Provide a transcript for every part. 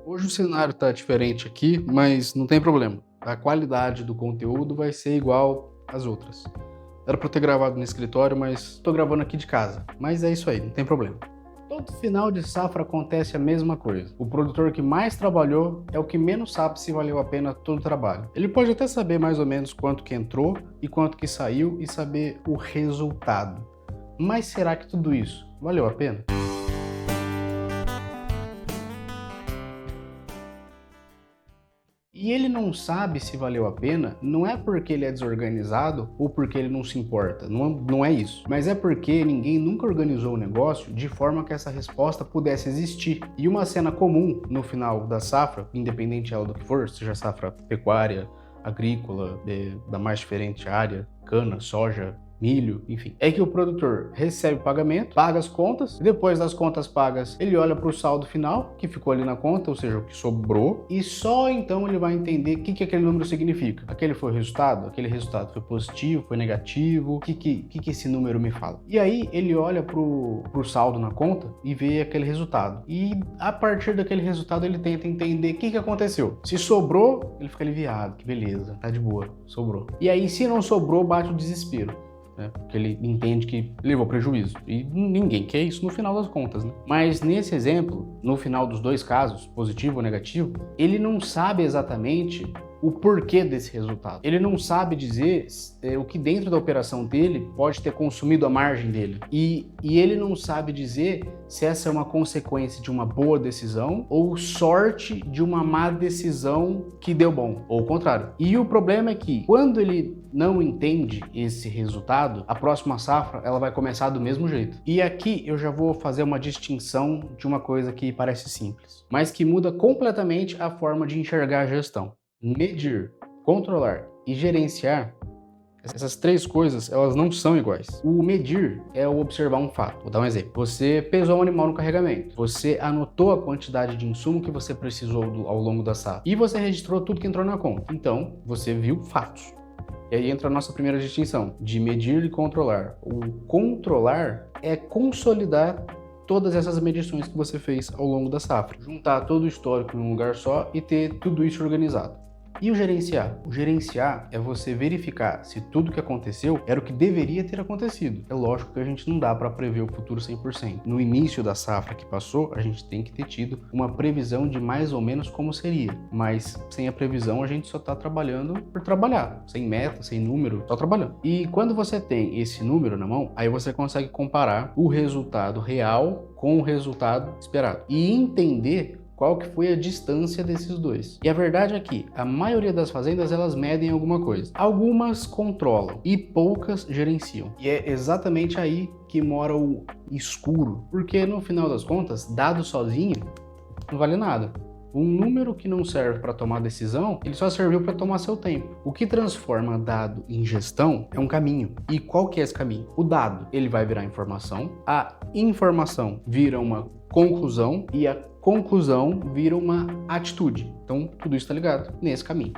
Hoje o cenário está diferente aqui, mas não tem problema. A qualidade do conteúdo vai ser igual às outras. Era para eu ter gravado no escritório, mas estou gravando aqui de casa. Mas é isso aí, não tem problema. Todo final de safra acontece a mesma coisa. O produtor que mais trabalhou é o que menos sabe se valeu a pena todo o trabalho. Ele pode até saber mais ou menos quanto que entrou e quanto que saiu e saber o resultado. Mas será que tudo isso valeu a pena? E ele não sabe se valeu a pena, não é porque ele é desorganizado ou porque ele não se importa, não é isso. Mas é porque ninguém nunca organizou o negócio de forma que essa resposta pudesse existir. E uma cena comum no final da safra, independente ela do que for, seja safra pecuária, agrícola, da mais diferente área, cana, soja, milho, enfim, é que o produtor recebe o pagamento, paga as contas, e depois das contas pagas, ele olha para o saldo final, que ficou ali na conta, ou seja, o que sobrou, e só então ele vai entender o que aquele número significa. Aquele foi o resultado? Aquele resultado foi positivo, foi negativo? O que esse número me fala? E aí ele olha pro saldo na conta e vê aquele resultado. E a partir daquele resultado ele tenta entender o que aconteceu. Se sobrou, ele fica aliviado, que beleza, tá de boa, sobrou. E aí se não sobrou, bate o desespero. Porque ele entende que levou prejuízo. E ninguém quer isso no final das contas, né? Mas nesse exemplo, no final dos dois casos, positivo ou negativo, ele não sabe exatamente o porquê desse resultado. Ele não sabe dizer o que dentro da operação dele pode ter consumido a margem dele. E ele não sabe dizer se essa é uma consequência de uma boa decisão ou sorte de uma má decisão que deu bom, ou o contrário. E o problema é que quando ele não entende esse resultado, a próxima safra ela vai começar do mesmo jeito. E aqui eu já vou fazer uma distinção de uma coisa que parece simples, mas que muda completamente a forma de enxergar a gestão. Medir, controlar e gerenciar, essas três coisas, elas não são iguais. O medir é o observar um fato. Vou dar um exemplo. Você pesou um animal no carregamento. Você anotou a quantidade de insumo que você precisou ao longo da safra. E você registrou tudo que entrou na conta. Então, você viu fatos. E aí entra a nossa primeira distinção, de medir e controlar. O controlar é consolidar todas essas medições que você fez ao longo da safra. Juntar todo o histórico em um lugar só e ter tudo isso organizado. E o gerenciar? O gerenciar é você verificar se tudo que aconteceu era o que deveria ter acontecido. É lógico que a gente não dá para prever o futuro 100%. No início da safra que passou, a gente tem que ter tido uma previsão de mais ou menos como seria. Mas sem a previsão, a gente só está trabalhando por trabalhar. Sem meta, sem número, só trabalhando. E quando você tem esse número na mão, aí você consegue comparar o resultado real com o resultado esperado. E entender qual que foi a distância desses dois. E a verdade é que a maioria das fazendas elas medem alguma coisa. Algumas controlam e poucas gerenciam. E é exatamente aí que mora o escuro. Porque no final das contas, dado sozinho, não vale nada. Um número que não serve para tomar decisão, ele só serviu para tomar seu tempo. O que transforma dado em gestão é um caminho. E qual que é esse caminho? O dado, ele vai virar informação, a informação vira uma conclusão e a conclusão vira uma atitude. Então, tudo isso está ligado nesse caminho.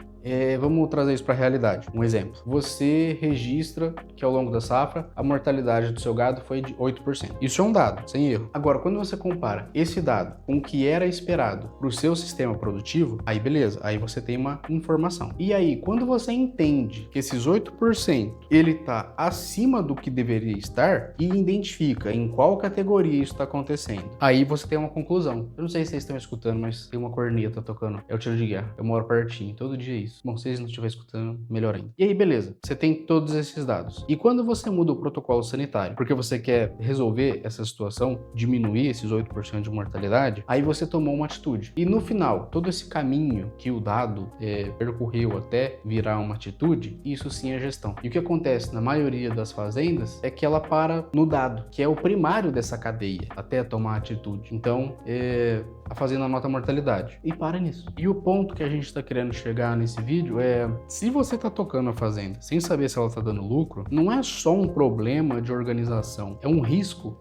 Vamos trazer isso para a realidade. Um exemplo. Você registra que ao longo da safra a mortalidade do seu gado foi de 8%. Isso é um dado, sem erro. Agora, quando você compara esse dado com o que era esperado para o seu sistema produtivo, aí beleza, aí você tem uma informação. E aí, quando você entende que esses 8% ele está acima do que deveria estar e identifica em qual categoria isso está acontecendo, aí você tem uma conclusão. Eu não sei se vocês estão escutando, mas tem uma corneta tocando. É o tiro de guerra. Eu moro pertinho, todo dia é isso. Bom, se vocês não estiverem escutando, melhor ainda. E aí, beleza. Você tem todos esses dados. E quando você muda o protocolo sanitário, porque você quer resolver essa situação, diminuir esses 8% de mortalidade, aí você tomou uma atitude. E no final, todo esse caminho que o dado percorreu até virar uma atitude, isso sim é gestão. E o que acontece na maioria das fazendas é que ela para no dado, que é o primário dessa cadeia, até tomar atitude. Então, a fazenda anota a mortalidade. E para nisso. E o ponto que a gente está querendo chegar nesse vídeo é, se você está tocando a fazenda sem saber se ela está dando lucro, não é só um problema de organização, é um risco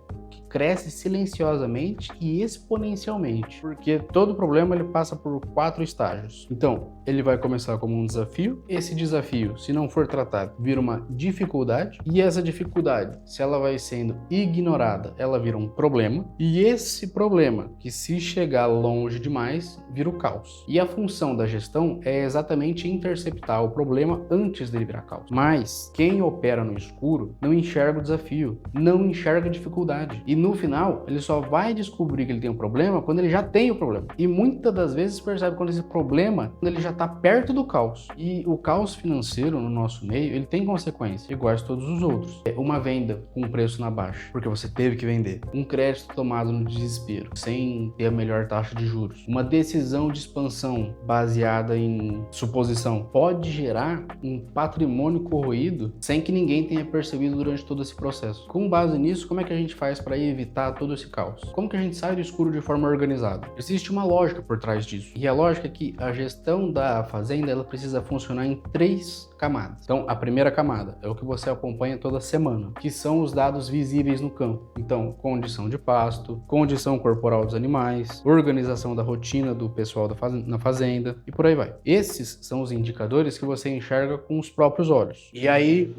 cresce silenciosamente e exponencialmente, porque todo problema ele passa por 4 estágios. Então, ele vai começar como um desafio, esse desafio, se não for tratado, vira uma dificuldade, e essa dificuldade, se ela vai sendo ignorada, ela vira um problema, e esse problema, que se chegar longe demais, vira o caos. E a função da gestão é exatamente interceptar o problema antes dele virar caos. Mas quem opera no escuro não enxerga o desafio, não enxerga a dificuldade. E no final, ele só vai descobrir que ele tem um problema quando ele já tem o problema. E muitas das vezes percebe quando esse problema, quando ele já está perto do caos. E o caos financeiro no nosso meio, ele tem consequências, iguais a todos os outros. É uma venda com preço na baixa, porque você teve que vender. Um crédito tomado no desespero, sem ter a melhor taxa de juros. Uma decisão de expansão baseada em suposição pode gerar um patrimônio corroído sem que ninguém tenha percebido durante todo esse processo. Com base nisso, como é que a gente faz para evitar todo esse caos? Como que a gente sai do escuro de forma organizada? Existe uma lógica por trás disso. E a lógica é que a gestão da fazenda ela precisa funcionar em 3 camadas. Então, a primeira camada é o que você acompanha toda semana, que são os dados visíveis no campo. Então, condição de pasto, condição corporal dos animais, organização da rotina do pessoal na fazenda e por aí vai. Esses são os indicadores que você enxerga com os próprios olhos. E aí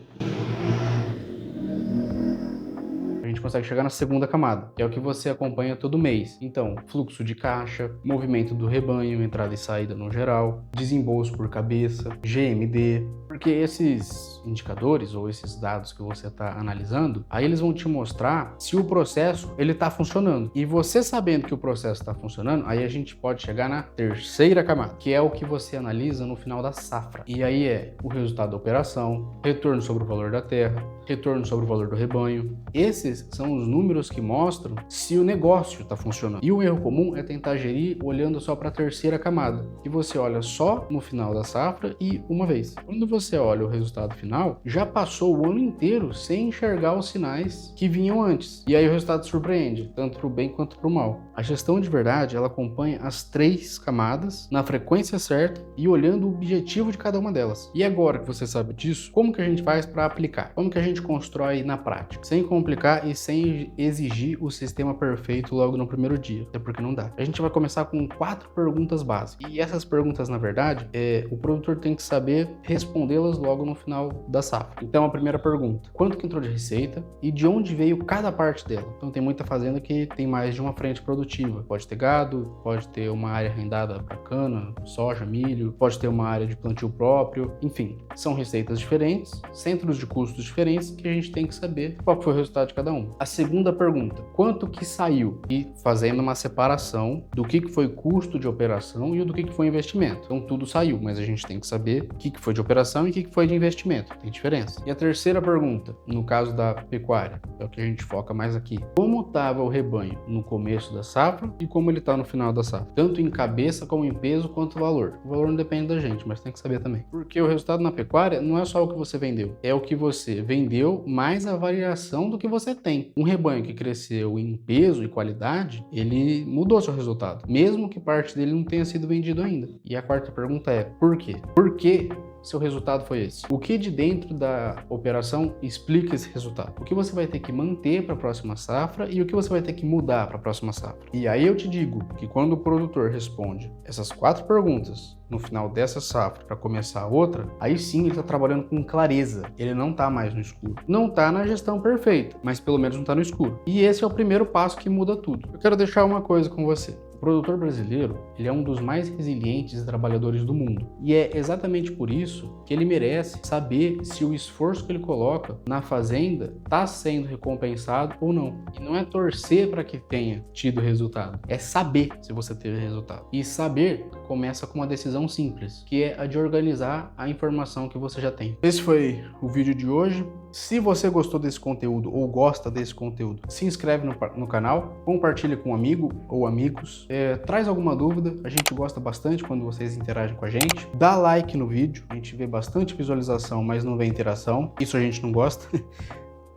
a gente consegue chegar na segunda camada, que é o que você acompanha todo mês. Então, fluxo de caixa, movimento do rebanho, entrada e saída no geral, desembolso por cabeça, GMD, porque esses indicadores ou esses dados que você está analisando, aí eles vão te mostrar se o processo ele está funcionando. E você sabendo que o processo está funcionando, aí a gente pode chegar na terceira camada, que é o que você analisa no final da safra. E aí é o resultado da operação, retorno sobre o valor da terra, retorno sobre o valor do rebanho. Esses são os números que mostram se o negócio está funcionando. E o erro comum é tentar gerir olhando só para a terceira camada, que você olha só no final da safra e uma vez. Quando você olha o resultado final, já passou o ano inteiro sem enxergar os sinais que vinham antes. E aí o resultado surpreende, tanto para o bem quanto para o mal. A gestão de verdade, ela acompanha as 3 camadas na frequência certa e olhando o objetivo de cada uma delas. E agora que você sabe disso, como que a gente faz para aplicar? Como que a gente constrói na prática? Sem complicar e sem exigir o sistema perfeito logo no primeiro dia, até porque não dá. A gente vai começar com 4 perguntas básicas. E essas perguntas, na verdade, o produtor tem que saber respondê-las logo no final da safra. Então, a primeira pergunta: quanto que entrou de receita e de onde veio cada parte dela? Então, tem muita fazenda que tem mais de uma frente produtiva. Pode ter gado, pode ter uma área arrendada para cana, soja, milho, pode ter uma área de plantio próprio, enfim, são receitas diferentes, centros de custos diferentes que a gente tem que saber qual foi o resultado de cada um. A segunda pergunta: quanto que saiu? E fazendo uma separação do que foi custo de operação e do que foi investimento. Então, tudo saiu, mas a gente tem que saber o que foi de operação e o que foi de investimento. Tem diferença. E a terceira pergunta, no caso da pecuária, é o que a gente foca mais aqui: como estava o rebanho no começo da safra e como ele está no final da safra? Tanto em cabeça como em peso quanto valor. O valor não depende da gente, mas tem que saber também. Porque o resultado na pecuária não é só o que você vendeu, é o que você vendeu mais a variação do que você tem. Um rebanho que cresceu em peso e qualidade, ele mudou seu resultado, mesmo que parte dele não tenha sido vendido ainda. E a quarta pergunta é: por quê? Por que seu resultado foi esse? O que de dentro da operação explica esse resultado? O que você vai ter que manter para a próxima safra e o que você vai ter que mudar para a próxima safra? E aí eu te digo que quando o produtor responde essas 4 perguntas no final dessa safra para começar a outra, aí sim ele está trabalhando com clareza. Ele não está mais no escuro. Não está na gestão perfeita, mas pelo menos não está no escuro. E esse é o primeiro passo que muda tudo. Eu quero deixar uma coisa com você. O produtor brasileiro, ele é um dos mais resilientes trabalhadores do mundo. E é exatamente por isso que ele merece saber se o esforço que ele coloca na fazenda está sendo recompensado ou não. E não é torcer para que tenha tido resultado, é saber se você teve resultado. E saber começa com uma decisão simples, que é a de organizar a informação que você já tem. Esse foi o vídeo de hoje. Se você gostou desse conteúdo ou gosta desse conteúdo, se inscreve no canal, compartilha com um amigo ou amigos, traz alguma dúvida, a gente gosta bastante quando vocês interagem com a gente. Dá like no vídeo, a gente vê bastante visualização, mas não vê interação, isso a gente não gosta.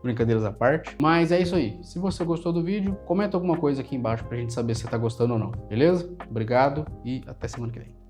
Brincadeiras à parte. Mas é isso aí. Se você gostou do vídeo, comenta alguma coisa aqui embaixo pra gente saber se você tá gostando ou não. Beleza? Obrigado e até semana que vem.